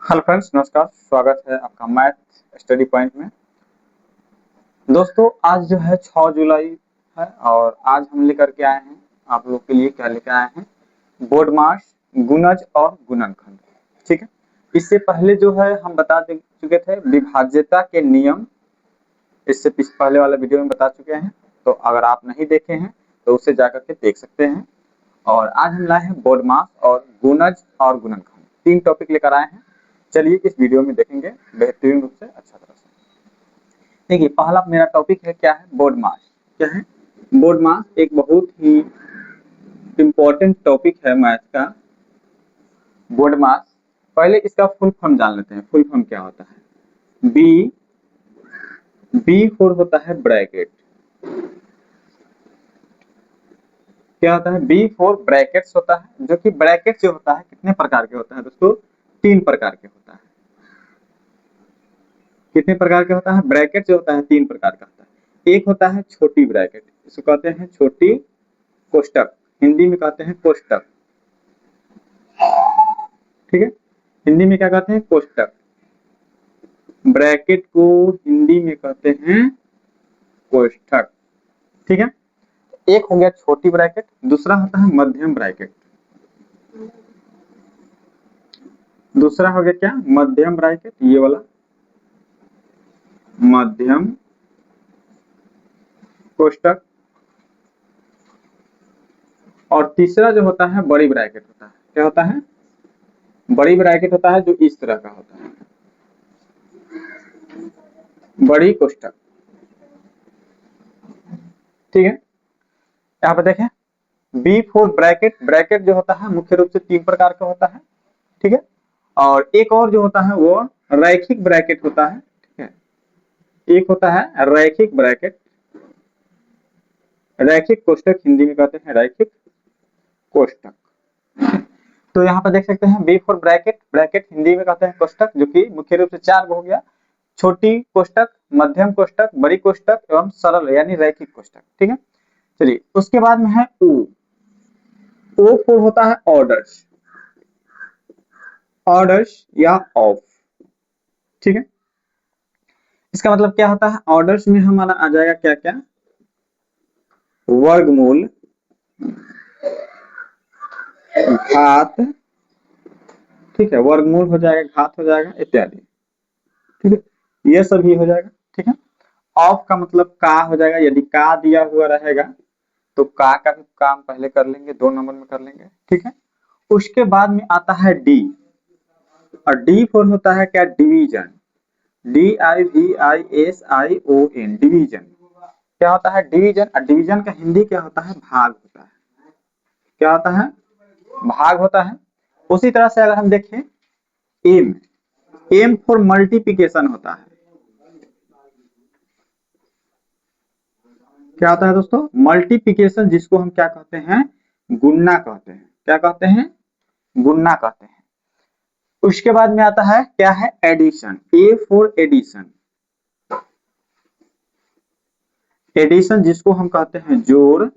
Hello friends, नमस्कार। स्वागत है आपका मैथ स्टडी पॉइंट में। दोस्तों, आज जो है 6 जुलाई है और आज हम लेकर के आए हैं आप लोग के लिए। क्या लेकर आए हैं? बोर्ड मास, गुणज और गुणनखंड। ठीक है। इससे पहले जो है हम बता चुके थे विभाज्यता के नियम। इससे पहले वाला वीडियो में बता चुके हैं, तो अगर आप नहीं देखे हैं तो उसे जाकर के देख सकते हैं। और आज हम लाए हैं बोर्ड मास और गुणज और गुणनखंड, 3 टॉपिक लेकर आए हैं। चलिए इस वीडियो में देखेंगे बेहतरीन रूप से, अच्छा तरह से। देखिए, पहला मेरा टॉपिक है, क्या है? बोर्ड मास। क्या है? बोर्ड मास एक बहुत ही इंपॉर्टेंट टॉपिक है मैथ का। बोर्ड मास, पहले इसका फुल फॉर्म जान लेते हैं। फुल फॉर्म क्या होता है? बी फॉर होता है ब्रैकेट। क्या होता है? बी फॉर ब्रैकेट्स होता है, जो कि ब्रैकेट जो होता है कितने प्रकार के होता है दोस्तों? 3 प्रकार के होता है। कितने प्रकार के होता है? ब्रैकेट जो होता है 3 प्रकार का होता है। एक होता है छोटी ब्रैकेट, इसको कहते हैं छोटी कोष्टक, हिंदी में कहते हैं कोष्टक। ठीक है। हिंदी में क्या कहते हैं? कोष्टक। ब्रैकेट को हिंदी में कहते हैं कोष्ठक। ठीक है। एक हो गया छोटी ब्रैकेट, दूसरा होता है मध्यम ब्रैकेट। दूसरा हो गया क्या? मध्यम ब्रैकेट, ये वाला मध्यम कोष्टक। और तीसरा जो होता है बड़ी ब्रैकेट होता है। क्या होता है? बड़ी ब्रैकेट होता है, जो इस तरह का होता है, बड़ी कोष्टक। ठीक है। यहाँ पे देखें, बी फोर ब्रैकेट। ब्रैकेट जो होता है मुख्य रूप से 3 प्रकार का होता है। ठीक है। और एक और जो होता है वो रैखिक ब्रैकेट होता है। ठीक है। एक होता है रैखिक ब्रैकेट, रैखिक कोष्टक हिंदी में कहते हैं रैखिक कोष्टक। तो यहाँ पर देख सकते हैं B for bracket. Bracket Hindi में कहते हैं कोष्टक, जो कि मुख्य रूप से 4 हो गया: छोटी कोष्टक, मध्यम कोष्टक, बड़ी कोष्टक एवं सरल यानी रैखिक कोष्टक। ठीक है। चलिए, उसके बाद में है ओ। ओ फॉर होता है ऑर्डर्स, ऑर्डर्स या ऑफ। ठीक है। इसका मतलब क्या होता है? ऑर्डर्स में हमारा आ जाएगा क्या क्या? वर्गमूल, घात। ठीक है। वर्गमूल हो जाएगा, घात हो जाएगा, इत्यादि। ठीक है। ये सभी हो जाएगा। ठीक है। ऑफ का मतलब का हो जाएगा। यदि का दिया हुआ रहेगा तो का भी काम पहले कर लेंगे, 2 नंबर में कर लेंगे। ठीक है। उसके बाद में आता है डी। और डी फॉर होता है क्या? डिवीजन। DIVISION, division. क्या होता है? डिवीजन। और डिवीजन का हिंदी क्या होता है? भाग होता है। क्या होता है? भाग होता है। उसी तरह से अगर हम देखें एम, एम फॉर मल्टीप्लिकेशन होता है। क्या होता है दोस्तों? मल्टीप्लिकेशन, जिसको हम क्या कहते हैं? गुणना कहते हैं। क्या कहते हैं? गुणना कहते हैं। उसके बाद में आता है क्या है? Addition. A for addition. Addition जिसको हम कहते हैं जोड़।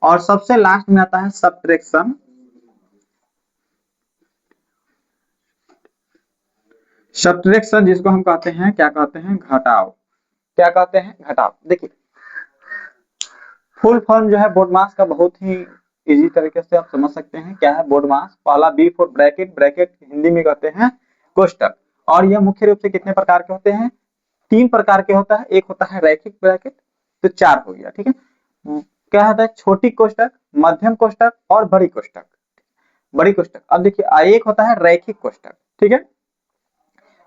और सबसे लास्ट में आता है सब्ट्रैक्शन। सब्ट्रैक्शन जिसको हम कहते हैं, क्या कहते हैं? घटाव। क्या कहते हैं? घटाव। देखिए, फुल फॉर्म जो है बोर्ड मास का बहुत ही इजी तरीके से आप समझ सकते हैं। क्या है बोर्ड मास? पहला B for bracket. Bracket Hindi में कहते हैं कोष्टक। और यह मुख्य रूप से कितने प्रकार के होते हैं? 3 प्रकार के होता है। एक होता है रैखिक ब्रैकेट, तो 4 हो गया। ठीक है। क्या होता है? छोटी कोष्टक, मध्यम कोष्टक और बड़ी कोष्टक। बड़ी कोष्टक। अब देखिए, एक होता है रैखिक कोष्टक। ठीक है।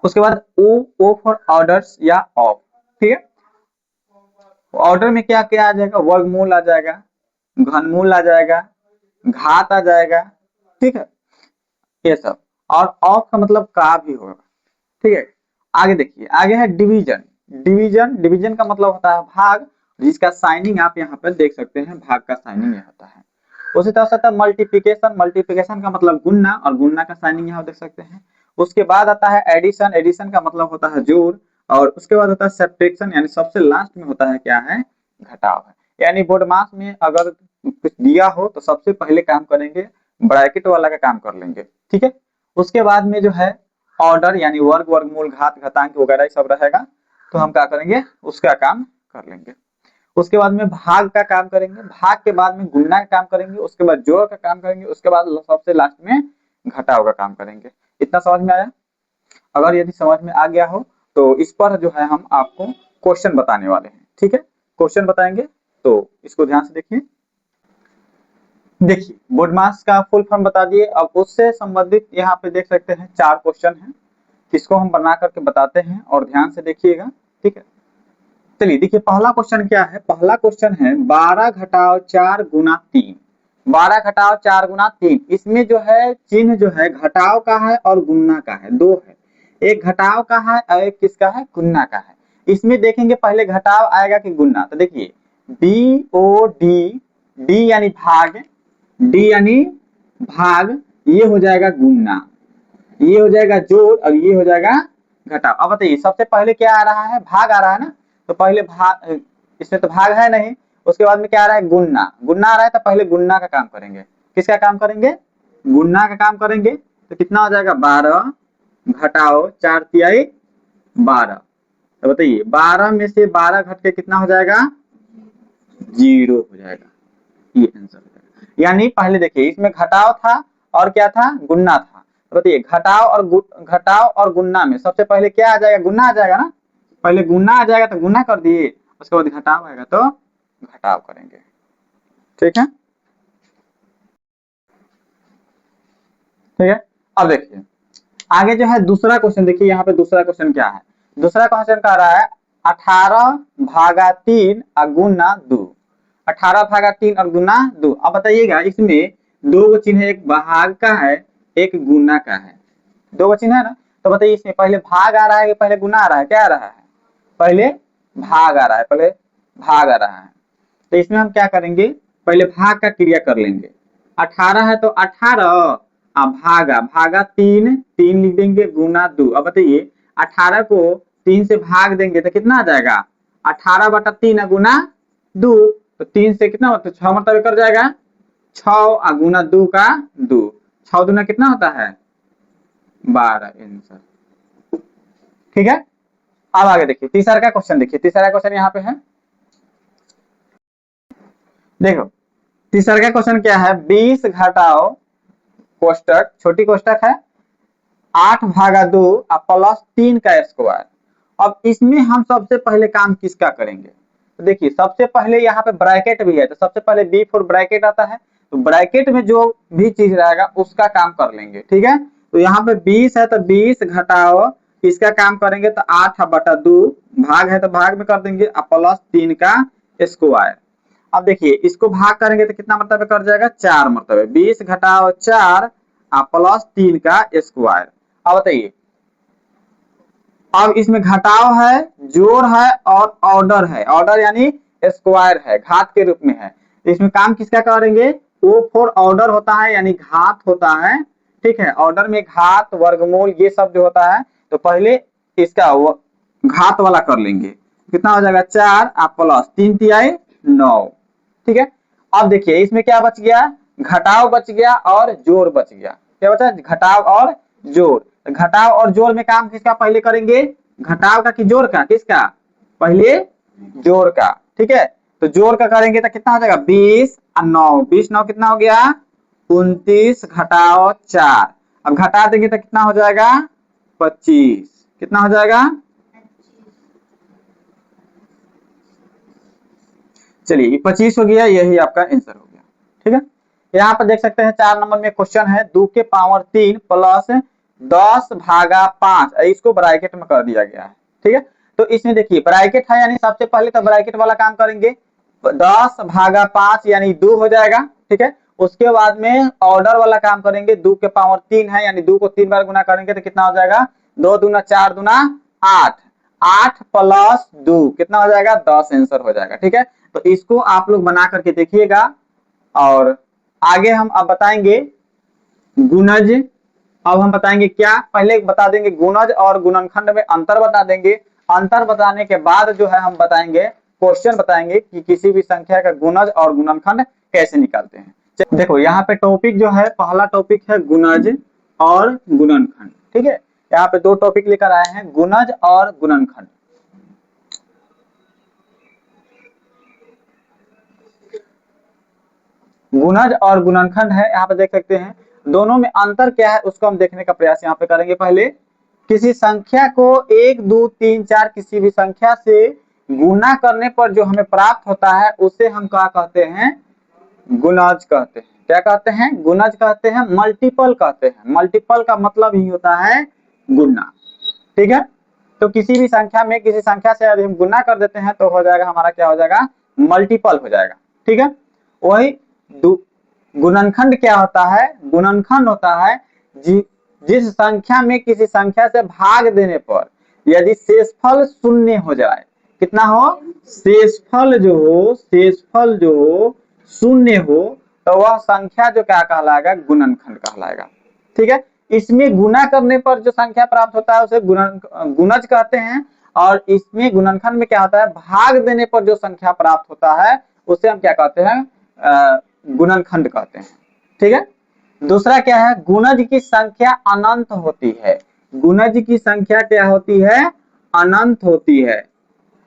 उसके बाद ओ फॉर ऑर्डर्स या ऑफ। ठीक है। ऑर्डर में क्या क्या आ जाएगा? वर्गमूल आ जाएगा, घनमूल आ जाएगा, घात आ जाएगा। ठीक है। ये सब। और ऑफ का मतलब का भी होगा। ठीक है। आगे देखिए, आगे है डिवीजन। डिवीजन, डिवीजन का मतलब होता है भाग, जिसका साइनिंग आप यहाँ पर देख सकते हैं। भाग का साइनिंग यह होता है। उसी तरह से आता है मल्टीप्लिकेशन। मल्टीप्लिकेशन का मतलब गुणना, और गुणना का साइनिंग यहाँ देख सकते हैं। उसके बाद आता है एडिशन। एडिशन का मतलब होता है जोड़। और उसके बाद होता है सब्ट्रैक्शन, यानी सबसे लास्ट में होता है क्या है? घटाव है। यानी बोर्ड मास में अगर कुछ दिया हो तो सबसे पहले काम करेंगे ब्रैकेट वाला का काम कर लेंगे। ठीक है। उसके बाद में जो है ऑर्डर यानी वर्ग, वर्गमूल, घात, घातांक वगैरह सब रहेगा, तो हम क्या करेंगे, उसका काम कर लेंगे। उसके बाद में भाग का काम करेंगे, भाग के बाद में गुणा का काम करेंगे, उसके बाद जोड़ का काम करेंगे, उसके बाद सबसे लास्ट में घटाव का काम करेंगे। इतना समझ में आया? अगर यदि समझ में आ गया हो तो इस पर जो है हम आपको क्वेश्चन बताने वाले हैं। ठीक है, क्वेश्चन बताएंगे, तो इसको ध्यान से देखिए। देखिए बोडमास का फुल फॉर्म बता दिए। अब उससे संबंधित यहाँ पे देख सकते हैं 4 क्वेश्चन हैं, इसको हम बना करके बताते हैं और ध्यान से देखिएगा। ठीक है, चलिए देखिए पहला क्वेश्चन क्या है। पहला क्वेश्चन है 12 घटाव 4 गुना 3। 12 घटाव 4 गुना 3, इसमें जो है चिन्ह जो है घटाव का है और गुणा का है, दो है। एक घटाव का है और एक किसका है, गुणा का है। इसमें देखेंगे पहले घटाव आएगा कि गुणा। तो देखिए बी ओ डी, डी यानी भाग, डी यानी भाग, ये हो जाएगा गुणा, ये हो जाएगा जोड़ और ये हो जाएगा घटाव। अब बताइए सबसे पहले क्या आ रहा है, भाग आ रहा है ना, तो पहले भाग, इसमें तो भाग है नहीं, उसके बाद में क्या आ रहा है, गुणा। गुणा आ रहा है तो पहले गुणा का काम करेंगे। किसका काम करेंगे, गुणा का काम करेंगे। तो कितना हो जाएगा, 12 घटाओ 4 तिहाई 12। तो बताइए 12 में से 12 घट के कितना हो जाएगा, 0 हो जाएगा, ये आंसर हो जाएगा। यानी पहले देखिए इसमें घटाव था और क्या था, गुणा था। तो बताइए घटाव और गुणा में सबसे पहले क्या आ जाएगा, गुणा आ जाएगा ना। पहले गुणा आ जाएगा तो गुणा कर दिए, उसके बाद घटाव आएगा तो घटाव करेंगे। ठीक है, ठीक है। अब देखिए आगे जो है दूसरा क्वेश्चन, देखिए यहाँ पे दूसरा क्वेश्चन क्या है। दूसरा क्वेश्चन कह रहा है 18 भागा 3 और गुना 2। 18 भागा 3 और गुना 2। अब बताइएगा इसमें दो चिन्ह है, एक भाग का है एक गुना का है, दो चिन्ह है ना। तो बताइए इसमें पहले भाग आ रहा है कि पहले गुना आ रहा है, क्या आ रहा है, पहले भाग आ रहा है, पहले भाग आ रहा है। तो इसमें हम क्या करेंगे, पहले भाग का क्रिया कर लेंगे। 18 है तो 18 भागा, भागा 3, 3 लिख देंगे, गुना 2। अब बताइए 18 को 3 से भाग देंगे तो कितना आ जाएगा, 18 बटा 3 गुना 2। तो 3 से कितना होता है, 6 मतलब कर जाएगा 6 गुना 2 का 2, 6 दूना कितना होता है 12 आंसर। ठीक है, अब आगे देखिए तीसरा का क्वेश्चन। देखिए तीसरा क्वेश्चन यहाँ पे है, देखो तीसरा का क्वेश्चन क्या है, 20 घटाओ कोष्टक, छोटी कोष्टक है, 8 भागा 2 प्लस 3 का स्क्वायर। अब इसमें हम सबसे पहले काम किसका करेंगे, तो देखिए सबसे पहले यहाँ पे ब्रैकेट भी है, तो सबसे पहले बी फोर ब्रैकेट आता है, तो ब्रैकेट में जो भी चीज रहेगा उसका काम कर लेंगे। ठीक है, तो यहाँ पे 20 है तो 20 घटाओ इसका काम करेंगे, तो 8 बटा 2, भाग है तो भाग में कर देंगे, प्लस 3 का स्क्वायर। अब देखिए इसको भाग करेंगे तो कितना मतलब कर जाएगा, 4 मतलब 20 घटाओ 4 प्लस 3 का स्क्वायर। अब बताइए अब इसमें घटाव है, जोड़ है और ऑर्डर है, ऑर्डर यानी स्क्वायर है, घात के रूप में है। तो इसमें काम किसका करेंगे, ओ फोर ऑर्डर होता है यानी घात होता है। ठीक है, ऑर्डर में घात वर्गमूल ये सब जो होता है, तो पहले इसका घात वाला कर लेंगे। कितना हो जाएगा, 4 प्लस 3 तिहाई 9। ठीक है, अब देखिए इसमें क्या बच गया, घटाव बच गया और जोड़ बच गया। क्या बचा, घटाव और जोड़। घटाव और जोड़ में काम किसका पहले करेंगे, घटाव का कि जोड़ का, किसका पहले, जोड़ का। ठीक है, तो जोड़ का करेंगे तो कितना हो जाएगा, 20 और 9, 20 9 कितना हो गया 29 घटाओ 4। अब घटा देंगे तो कितना हो जाएगा 25, कितना हो जाएगा, चलिए ये 25 हो गया, यही आपका आंसर हो गया। ठीक है, यहाँ पर देख सकते हैं 4 नंबर में क्वेश्चन है 2 के पावर 3 प्लस 10 भागा 5, इसको ब्रैकेट में कर दिया गया है। ठीक है, तो इसमें देखिए ब्रैकेट है यानी सबसे पहले तो ब्रैकेट वाला काम करेंगे, 10 भागा 5 यानी 2 हो जाएगा। ठीक है, उसके बाद में ऑर्डर वाला काम करेंगे, 2 के पावर 3 है यानी 2 को 3 बार गुना करेंगे तो कितना हो जाएगा, 2 दूना 4 दूना 8, 8 प्लस 2 कितना हो जाएगा 10 आंसर हो जाएगा। ठीक है, तो इसको आप लोग बना करके देखिएगा और आगे हम अब बताएंगे गुणज। अब हम बताएंगे क्या, पहले बता देंगे गुणज और गुणनखंड में अंतर बता देंगे। अंतर बताने के बाद जो है हम बताएंगे क्वेश्चन, बताएंगे कि किसी भी संख्या का गुणज और गुणनखंड कैसे निकालते हैं। देखो यहाँ पे टॉपिक जो है, पहला टॉपिक है गुणज, और गुणनखंड। ठीक है, यहाँ पे दो टॉपिक लेकर आए हैं, गुणज और गुणनखंड। गुणज और गुणनखंड है, यहाँ पे देख सकते हैं। दोनों में अंतर क्या है उसको हम देखने का प्रयास यहाँ पे करेंगे। पहले किसी संख्या को 1 2 3 4 किसी भी संख्या से गुणा करने पर जो हमें प्राप्त होता है उसे हम क्या कहते हैं, गुणज कहते हैं। क्या कहते हैं, गुणज कहते हैं, मल्टीपल कहते हैं। मल्टीपल का मतलब ही होता है गुणा। ठीक है, तो किसी भी संख्या में किसी संख्या से यदि हम गुणा कर देते हैं तो हो जाएगा हमारा, क्या हो जाएगा, मल्टीपल हो जाएगा। ठीक है, वही गुणनखंड क्या होता है, गुणनखंड होता है जिस संख्या में किसी संख्या से भाग देने पर यदि शेषफल शून्य हो जाए, कितना हो, शेषफल जो हो शून्य हो, तो वह संख्या जो क्या कहलाएगा, गुणनखंड कहलाएगा। ठीक है, इसमें गुणा करने पर जो संख्या प्राप्त होता है उसे गुणज कहते हैं, और इसमें गुणनखंड में क्या होता है, भाग देने पर जो संख्या प्राप्त होता है उसे हम क्या कहते हैं, गुणनखंड कहते हैं। ठीक है, दूसरा क्या है, गुणज की संख्या अनंत होती है। गुणज की संख्या क्या होती है, अनंत होती है।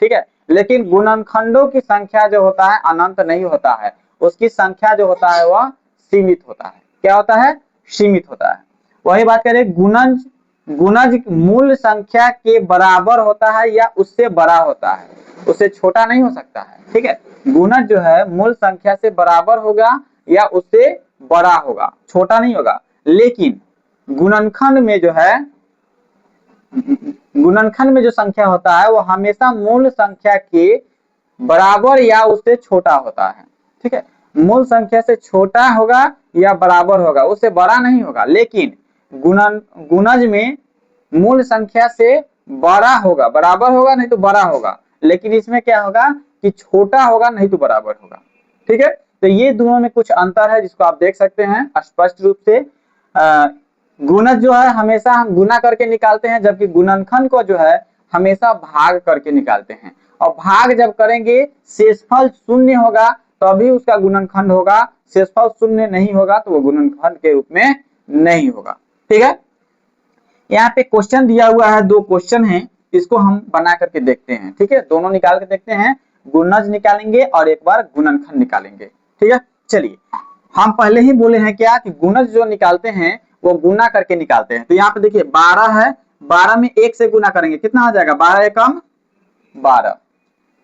ठीक है, लेकिन गुणनखंडों की संख्या जो होता है अनंत नहीं होता है, उसकी संख्या जो होता है वह सीमित होता है। क्या होता है, सीमित होता है। वही बात करें, गुणज गुणज मूल संख्या के बराबर होता है या उससे बड़ा होता है, उससे छोटा नहीं हो सकता है। ठीक है, गुणज जो है मूल संख्या से बराबर होगा या उससे बड़ा होगा, छोटा नहीं होगा। लेकिन गुणनखंड में जो है, गुणनखंड में जो संख्या होता है वो हमेशा मूल संख्या के बराबर या उससे छोटा होता है। ठीक है, मूल संख्या से छोटा होगा या बराबर होगा, उससे बड़ा नहीं होगा। लेकिन गुणज में मूल संख्या से बड़ा होगा, बराबर होगा नहीं तो बड़ा होगा, लेकिन इसमें क्या होगा कि छोटा होगा नहीं तो बराबर होगा। ठीक है, तो ये दोनों में कुछ अंतर है जिसको आप देख सकते हैं स्पष्ट रूप से। गुणज जो है हमेशा हम गुना करके निकालते हैं, जबकि गुणनखंड को जो है हमेशा भाग करके निकालते हैं। और भाग जब करेंगे, शेषफल शून्य होगा तभी उसका गुणनखंड होगा, शेषफल शून्य नहीं होगा तो वो गुणनखंड के रूप में नहीं होगा। ठीक है, यहाँ पे क्वेश्चन दिया हुआ है, दो क्वेश्चन है, इसको हम बना करके देखते हैं। ठीक है, दोनों निकाल के देखते हैं, गुणज निकालेंगे और एक बार गुणनखंड निकालेंगे। ठीक है, चलिए, हम पहले ही बोले हैं क्या कि गुणज जो निकालते हैं वो गुना करके निकालते हैं। तो यहाँ पे देखिए 12 है, 12 में 1 से गुना करेंगे, कितना आ जाएगा, 12 एकम 12।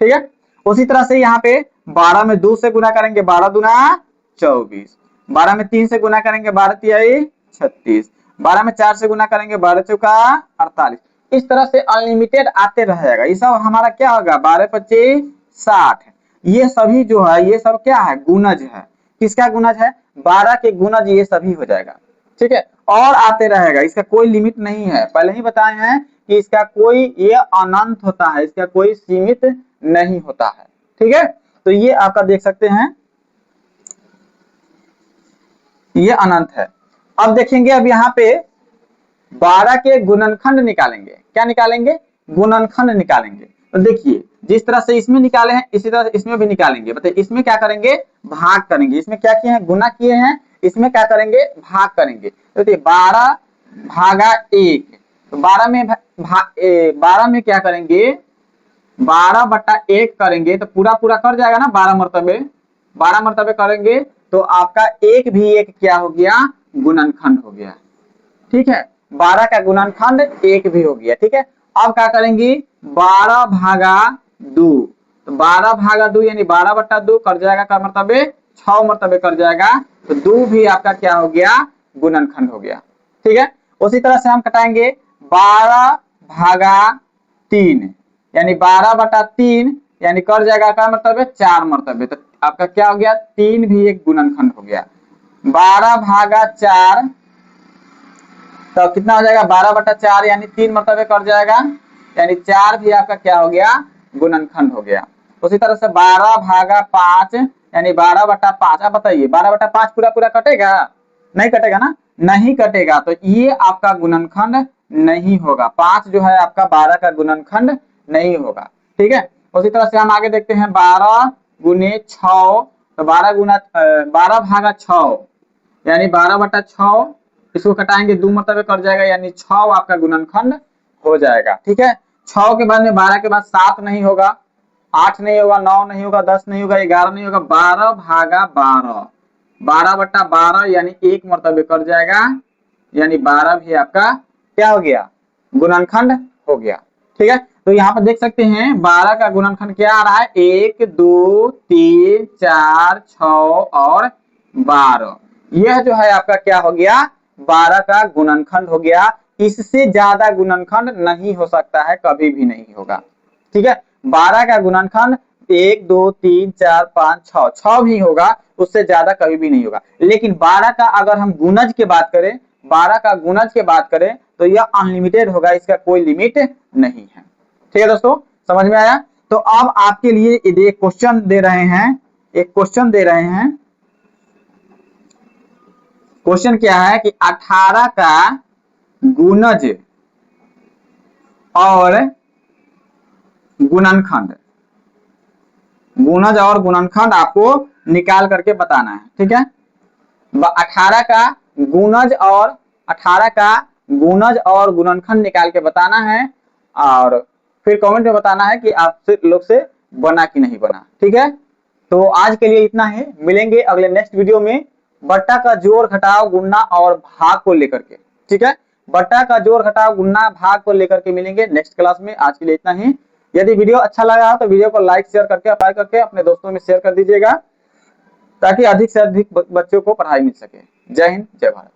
ठीक है, उसी तरह से यहाँ पे 12 में 2 से गुना करेंगे, 12 दूना 24। 12 में 3 से गुना करेंगे, 12 तिहाई 36। 12 में 4 से गुना करेंगे, 12 चौका 48। इस तरह से अनलिमिटेड आते रहेगा। ये सब हमारा क्या होगा, 12 25 60। ये सभी जो है ये सब क्या है, गुणज है। किसका गुणज है, 12 के गुणज ये सभी हो जाएगा। ठीक है, और आते रहेगा, इसका कोई लिमिट नहीं है। पहले ही बताए हैं कि इसका कोई, ये अनंत होता है, इसका कोई सीमित नहीं होता है। ठीक है, तो ये आपका देख सकते हैं, ये अनंत है। अब देखेंगे, अब यहाँ पे 12 के गुणनखंड निकालेंगे। क्या निकालेंगे, गुणनखंड निकालेंगे। तो देखिए, जिस तरह से इसमें निकाले हैं इसी तरह इसमें भी निकालेंगे। बताइए, इसमें क्या करेंगे, भाग करेंगे। इसमें क्या किए हैं, गुना किए हैं, इसमें क्या करेंगे, भाग करेंगे। तो देखिए 12 भागा 1, तो 12 में 12 में क्या करेंगे, 12 बटा 1 करेंगे तो पूरा पूरा कर जाएगा ना, 12 मरतबे, 12 मरतबे करेंगे तो आपका एक भी एक क्या हो गया, गुणनखंड हो गया। ठीक है, 12 का गुणनखंड 1 भी हो गया। ठीक है, अब क्या करेंगे, 12 भागा 2, तो 12 भागा 2 यानी 12 बट्टा 2 कर जाएगा, का मरतबे 6 मरतबे कर जाएगा, तो 2 भी आपका क्या हो गया, गुणनखंड हो गया। ठीक है, उसी तरह से हम कटाएंगे, 12 भागा 3 यानी 12 बटा 3 यानी कर जाएगा, का मरतबे 4 मरतबे, तो आपका क्या हो गया, 3 भी एक गुणनखंड हो गया। 12 भागा 4 तो कितना हो जाएगा, 12 बटा 4 यानी 3 मरतबे कर जाएगा, यानी 4 भी आपका क्या हो गया, गुणनखंड हो गया। उसी तरह से 12 भागा 5 यानी 12 बटा 5। अब बताइए 12 बटा 5 पूरा पूरा कटेगा, नहीं कटेगा ना, नहीं कटेगा, तो ये आपका गुणनखंड नहीं होगा। 5 जो है आपका 12 का गुणनखंड नहीं होगा। ठीक है, उसी तरह से हम आगे देखते हैं, 12 गुने 6, तो 12 गुना 12 भागा 6 यानी 12 बटा 6 इसको घटाएंगे 2 मरतबे कट जाएगा, यानी 6 आपका गुणनखंड हो जाएगा। ठीक है, 6 के बाद में 12 के बाद 7 नहीं होगा, 8 नहीं होगा, 9 नहीं होगा, 10 नहीं होगा, 11 नहीं होगा, 12 भागा 12, 12/12 यानी 1 मरतबे कट जाएगा, यानी 12 भी आपका क्या हो गया, गुणनखंड हो गया। ठीक है, तो यहाँ पर देख सकते हैं 12 का गुणनखंड क्या आ रहा है, 1 2 3 4 6 और 12। यह जो है आपका क्या हो गया, 12 का गुणनखंड हो गया। इससे ज्यादा गुणनखंड नहीं हो सकता है, कभी भी नहीं होगा। ठीक है, 12 का गुणनखंड 1 2 3 4 5 6, 6 भी होगा, उससे ज्यादा कभी भी नहीं होगा। लेकिन 12 का अगर हम गुणज की बात करें, 12 का गुणज की बात करें तो यह अनलिमिटेड होगा, इसका कोई लिमिट नहीं है। ठीक है दोस्तों, समझ में आया। तो अब आपके लिए एक क्वेश्चन दे रहे हैं, एक क्वेश्चन दे रहे हैं। क्वेश्चन क्या है कि 18 का गुणज और गुणनखंड, गुणज और गुणनखंड आपको निकाल करके बताना है। ठीक है, 18 का गुणज और 18 का गुणज और गुणनखंड निकाल के बताना है, और फिर कमेंट में बताना है कि आप लोग से बना कि नहीं बना। ठीक है, तो आज के लिए इतना ही, मिलेंगे अगले नेक्स्ट वीडियो में बट्टा का जोड़ घटाव गुणा और भाग को लेकर के। ठीक है, बट्टा का जोड़ घटाव गुणा भाग को लेकर के मिलेंगे नेक्स्ट क्लास में। आज के लिए इतना ही। यदि वीडियो अच्छा लगा तो वीडियो को लाइक शेयर करके अपने दोस्तों में शेयर कर दीजिएगा, ताकि अधिक से अधिक बच्चों को पढ़ाई मिल सके। जय हिंद, जय भारत।